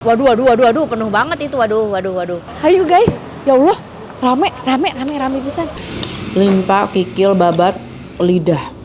Waduh, waduh, waduh, waduh, penuh banget itu. Waduh, waduh, waduh. Ayo guys, ya Allah, rame pisan. Limpa, kikil, babat, lidah.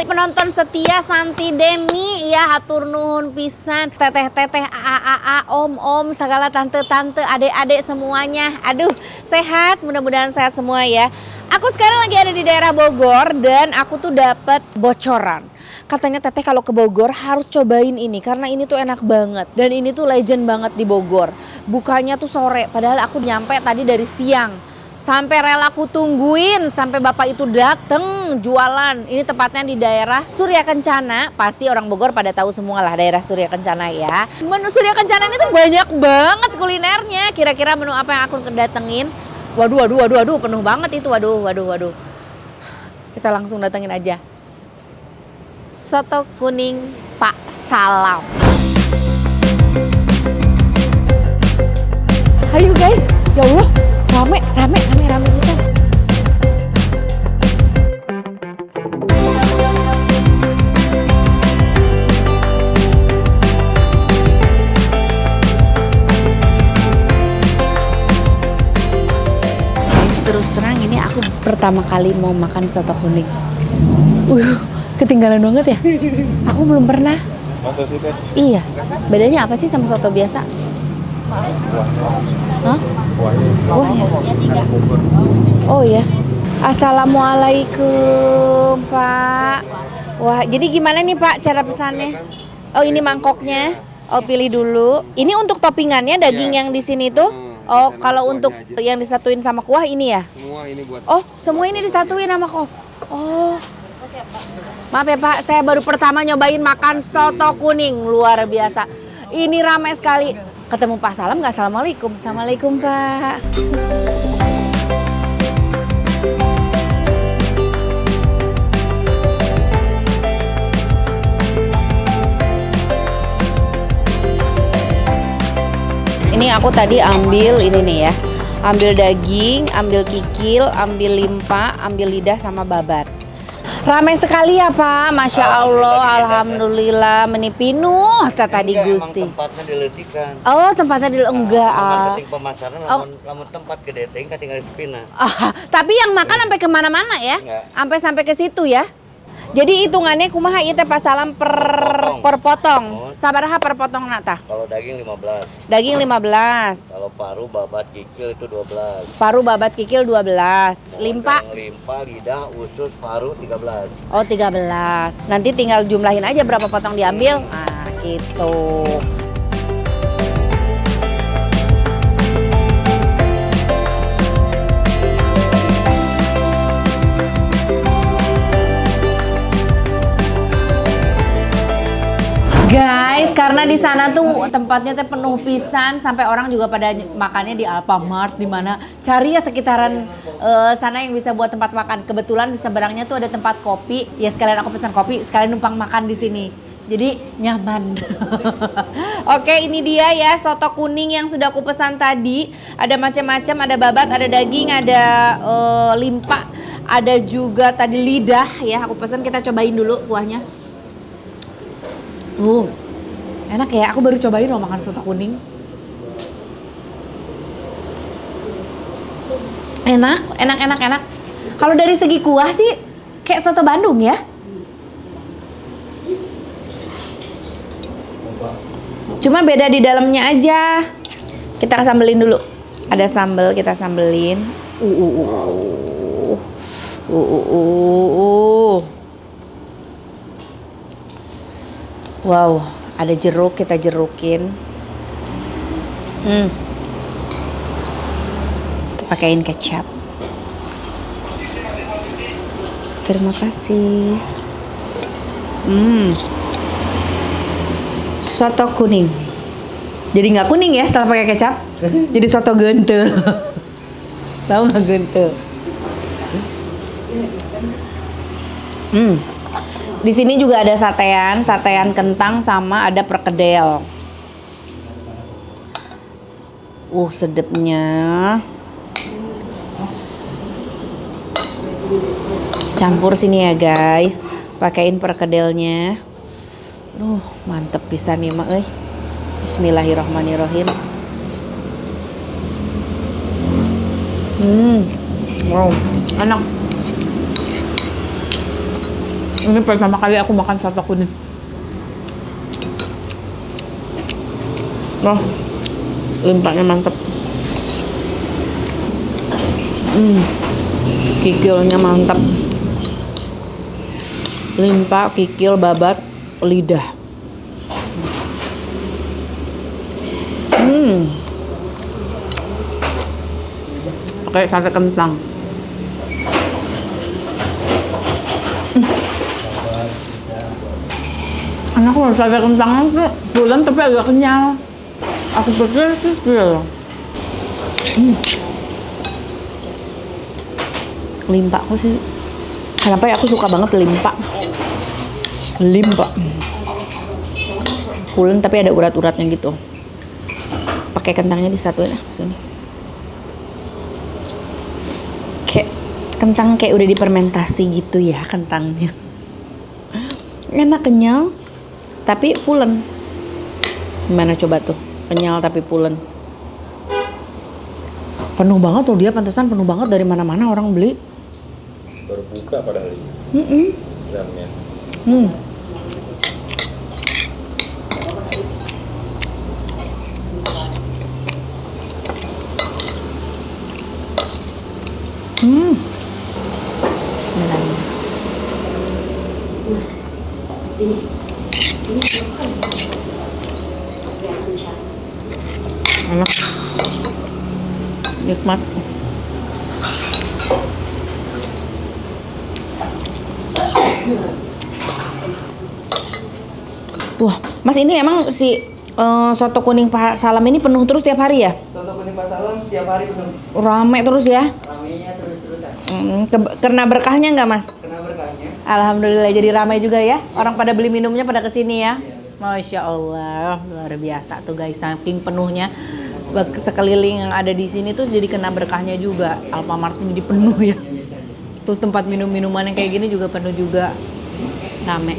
Penonton setia Santi Deni ya, hatur nuhun pisan, teteh-teteh, aa, om-om, segala tante-tante, adek-adek semuanya. Aduh, sehat, mudah-mudahan sehat semua ya. Aku sekarang lagi ada di daerah Bogor dan aku tuh dapat bocoran. Katanya teteh kalau ke Bogor harus cobain ini karena ini tuh enak banget dan ini tuh legend banget di Bogor. Bukanya tuh sore, padahal aku nyampe tadi dari siang. Sampai rela aku tungguin sampai bapak itu dateng jualan. Ini tepatnya di daerah Surya Kencana. Pasti orang Bogor pada tahu semua lah daerah Surya Kencana ya. Menu Surya Kencana ini tuh banyak banget kulinernya. Kira-kira menu apa yang aku datengin? Waduh, waduh, waduh, waduh, penuh banget itu. Waduh, waduh, waduh. Kita langsung datengin aja. Soto kuning Pak Salam. Ayo guys, ya Allah. Rame bisa. Terus terang ini aku pertama kali mau makan soto kuning. Ketinggalan banget ya. Aku belum pernah. Masa sih teh? Iya. Bedanya apa sih sama soto biasa? Hah? Wah ya. Oh ya. Assalamualaikum Pak. Wah, jadi gimana nih Pak cara pesannya? Oh ini mangkoknya. Oh pilih dulu. Ini untuk toppingannya daging yang di sini tuh. Oh kalau untuk yang disatuin sama kuah ini ya? Semua ini buat. Oh semua ini disatuin sama kuah. Oh. Maaf ya Pak, saya baru pertama nyobain makan soto kuning, luar biasa. Ini ramai sekali. Ketemu Pak Salam nggak? Assalamualaikum. Assalamualaikum Pak. Ini aku tadi ambil ini nih ya. Ambil daging, ambil kikil, ambil limpa, ambil lidah sama babat. Ramai sekali ya Pak, Masya Allah, Alhamdulillah, menipinu tadi Gusti. Tempatnya diletikan. Oh tempatnya enggak. Penting pemasaran, lamun tempat gede ting tinggal di sepina. Tapi yang makan sampai kemana-mana ya, sampai ke situ ya. Jadi hitungannya kumaha ieu teh Pak Salam per potong. Sabaraha per potong nata? Kalau daging 15. Daging 15. Kalau paru, babat, kikil itu 12. Paru, babat, kikil 12. Limpa? Limpa, lidah, usus, paru 13. Oh 13. Nanti tinggal jumlahin aja berapa potong diambil. Nah gitu. Guys, karena di sana tuh tempatnya teh penuh pisan sampai orang juga pada makannya di Alfamart di mana cari ya sekitaran sana yang bisa buat tempat makan. Kebetulan di seberangnya tuh ada tempat kopi. Ya sekalian aku pesan kopi, sekalian numpang makan di sini. Jadi nyaman. Oke, ini dia ya soto kuning yang sudah aku pesan tadi. Ada macam-macam, ada babat, ada daging, ada limpa, ada juga tadi lidah ya. Aku pesan, kita cobain dulu kuahnya. Enak ya, aku baru cobain loh makan soto kuning. Enak. Kalau dari segi kuah sih kayak soto Bandung ya. Cuma beda di dalamnya aja. Kita sambelin dulu. Ada sambel, kita sambelin. Wow, ada jeruk, kita jerukin. Pakaiin kecap. Terima kasih. Soto kuning. Jadi nggak kuning ya setelah pakai kecap. Jadi soto gentel. Tahu nggak genteu? Di sini juga ada satean kentang sama ada perkedel. Sedepnya. Campur sini ya guys. Pakein perkedelnya. Mantep pisan nih mak euy. Bismillahirrahmanirrahim. Wow, enak. Ini pertama kali aku makan soto kuning. Limpahnya mantep. Kikilnya mantap. Limpah, kikil, babat, lidah. Pakai sate kentang. Anakku sate kentangnya tuh bulan tapi agak kenyal. Aku pikir kikil. Limpa aku sih. Kenapa ya aku suka banget limpa. Pulen tapi ada urat-uratnya gitu. Pakai kentangnya disatuin sini. Kayak kentang kayak udah difermentasi gitu ya kentangnya. Enak, kenyal tapi pulen. Gimana coba tuh? Kenyal tapi pulen. Penuh banget tuh dia, pantesan penuh banget dari mana-mana orang beli. Baru buka padahal ini. Jamnya. Enak. Nikmat. Wah, Mas ini emang si soto kuning Pak Salam ini penuh terus tiap hari ya? Soto kuning Pak Salam setiap hari penuh. Rame terus ya? Ramenya terus-terusan. Kena berkahnya nggak Mas? Kena berkahnya. Alhamdulillah jadi ramai juga ya. Orang pada beli minumnya pada kesini ya. Masya Allah, luar biasa tuh guys, saking penuhnya. Sekeliling yang ada di sini tuh jadi kena berkahnya juga. Alfamartnya jadi penuh ya. Terus tempat minum-minuman yang kayak gini juga penuh juga. Rame.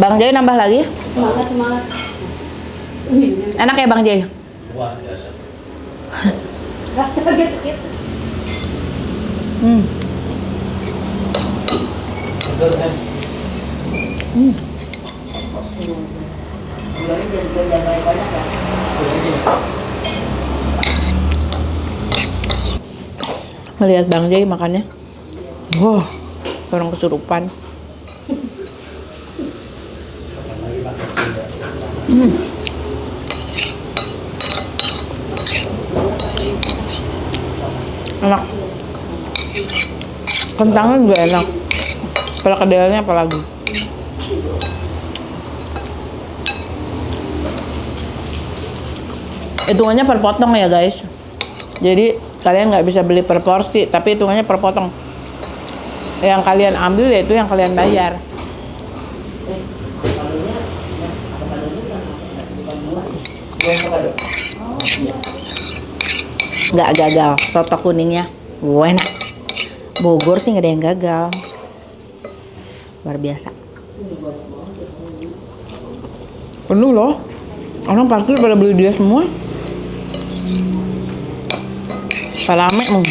Bang Jay nambah lagi? Semangat. Enak ya Bang Jay? Wah, biasa. Melihat Bang Jay makannya, wah, orang kesurupan. Enak. Kentangnya juga enak. Perkedelnya apalagi. Hitungannya per potong ya guys. Jadi kalian nggak bisa beli per porsi, tapi hitungannya per potong. Yang kalian ambil yaitu yang kalian bayar. Nggak gagal soto kuningnya, enak. Bogor sih nggak ada yang gagal, luar biasa. Penuh loh, orang parkir pada beli dia semua. Palame mau.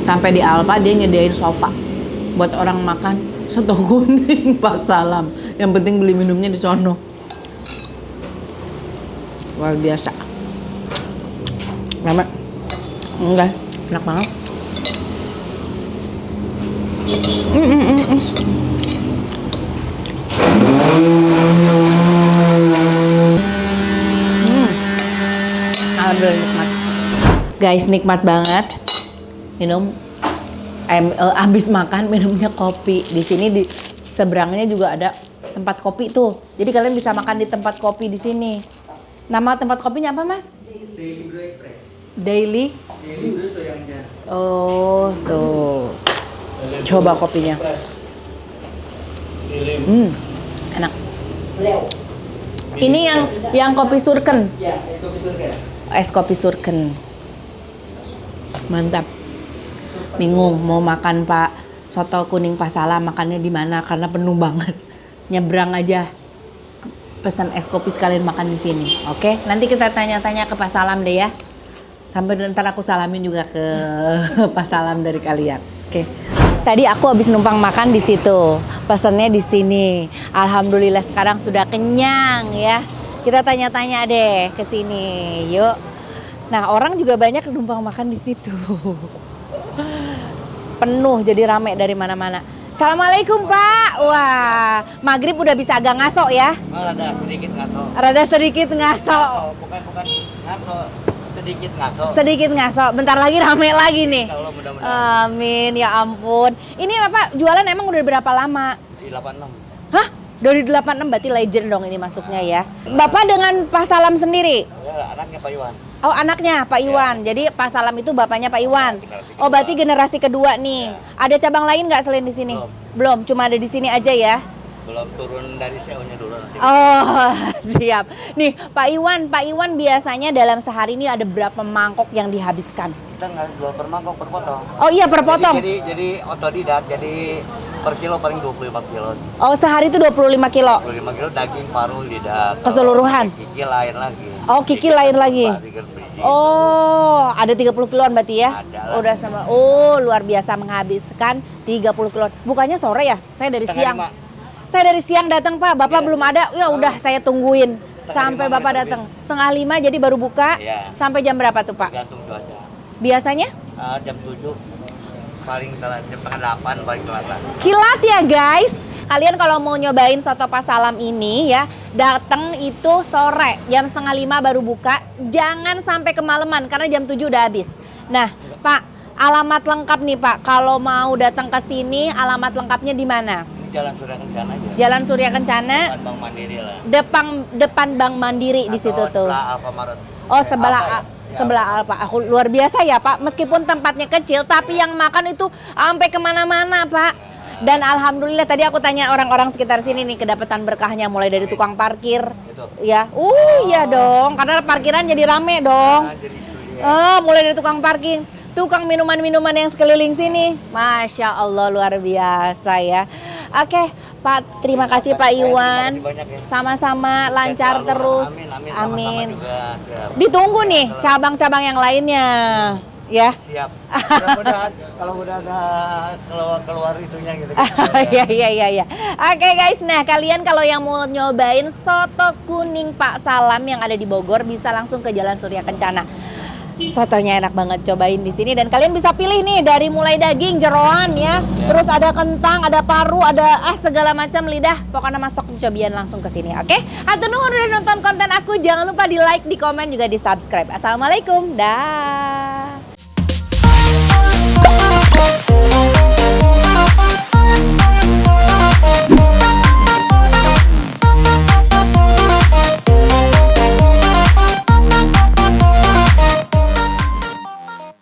Sampai di Alfa dia nyediain sofa buat orang makan soto kuning Pak Salam. Yang penting beli minumnya di sono. Luar biasa. Rame. Enggak, enak banget. Guys, nikmat banget. Minum habis makan minumnya kopi. Di sini di seberangnya juga ada tempat kopi tuh. Jadi kalian bisa makan di tempat kopi di sini. Nama tempat kopinya apa, Mas? Daily Brew Express. Daily Brew Soyangnya. Oh, tuh. Coba kopinya. Enak. Ini yang kopi surken. Ya, es kopi surga. Es kopi surken. Mantap. Bingung mau makan Pak soto kuning Pak Salam makannya di mana karena penuh banget. Nyebrang aja. Pesan es kopi sekalian makan di sini. Oke, nanti kita tanya-tanya ke Pak Salam deh ya. Sampai ntar aku salamin juga ke Pak Salam dari kalian. Oke. Tadi aku habis numpang makan di situ. Pesannya di sini. Alhamdulillah sekarang sudah kenyang ya. Kita tanya-tanya deh ke sini. Yuk. Nah, orang juga banyak numpang makan di situ. Penuh jadi rame dari mana-mana. Assalamualaikum Pak. Wah, maghrib udah bisa agak ngaso ya? Rada sedikit ngaso. Rada sedikit ngaso. Bukan ngaso. Sedikit ngaso. Sedikit ngaso. Bentar lagi rame lagi nih. Insya Allah mudah-mudahan. Amin, ya ampun. Ini Bapak jualan emang udah berapa lama? Di 86. Hah? Dari 86 berarti legend dong ini masuknya ya. Bapak dengan Pak Salam sendiri? Ya, anaknya Pak Iwan. Oh, anaknya Pak Iwan. Jadi Pak Salam itu bapaknya Pak Iwan. Generasi Oh, berarti generasi kedua nih. Ada cabang lain nggak selain di sini? Belum, cuma ada di sini aja ya. Belum turun dari CEO-nya dulu nanti. Oh, siap. Nih, Pak Iwan biasanya dalam sehari ini ada berapa mangkok yang dihabiskan? Kita nggak jual per mangkok, per potong. Oh iya, per potong. Jadi otodidak, jadi per kilo paling 25 kilo. Oh, sehari itu 25 kilo. 25 kilo daging, paru, lidah. Keseluruhan? Kiki lain lagi. Oh, kiki lain lagi. Oh, ada 30 kiloan berarti ya? Ada lah. Udah sama. Oh, luar biasa menghabiskan 30 kiloan. Bukannya sore ya? Saya dari siang. 4:30. Saya dari siang datang Pak, Bapak belum ada. Ya udah saya tungguin 4:30 sampai Bapak udah datang. 4:30 jadi baru buka. Iya. Sampai jam berapa tuh Pak? Tergantung cuaca. Biasanya? Jam 7 paling telat, jam 7:30 paling telat. Kilat ya guys. Kalian kalau mau nyobain soto Pak Salam ini ya, datang itu sore, jam 4:30 baru buka. Jangan sampai kemalaman karena jam 7 udah habis. Nah, Pak, alamat lengkap nih Pak. Kalau mau datang ke sini, alamat lengkapnya di mana? Ini Jalan Surya Kencana aja. Jalan Surya Kencana, Depan Bank Mandiri lah. depan Bank Mandiri di situ tuh. Sebelah Alfamaret. Oh, sebelah Alfa ya? sebelah Alfa. Aku luar biasa ya Pak. Meskipun tempatnya kecil, tapi yang makan itu sampai kemana-mana Pak. Dan alhamdulillah tadi aku tanya orang-orang sekitar sini nih kedapatan berkahnya mulai dari tukang parkir. Itu. Ya, iya dong. Karena parkiran jadi rame dong. Nah, jadi itu dia. Mulai dari tukang parkir, tukang minuman-minuman yang sekeliling sini. Masya Allah luar biasa ya. Oke, Pak, terima kasih Pak Iwan. Terima kasih banyak ya. Sama-sama lancar Selalu. terus. Amin. Amin. Sama-sama juga. Siap. Ditunggu nih cabang-cabang yang lainnya. Ya. Siap. Mudah-mudahan kalau udah ada keluar itunya gitu. Iya. Oke guys, nah kalian kalau yang mau nyobain soto kuning Pak Salam yang ada di Bogor bisa langsung ke Jalan Surya Kencana. Sotonya enak banget, cobain di sini dan kalian bisa pilih nih dari mulai daging, jeroan ya, terus ada kentang, ada paru, ada segala macam lidah. Pokoknya masuk cobian langsung ke sini, oke? Hatur nuhun udah nonton konten aku, jangan lupa di like, di komen juga di subscribe. Assalamualaikum, dah.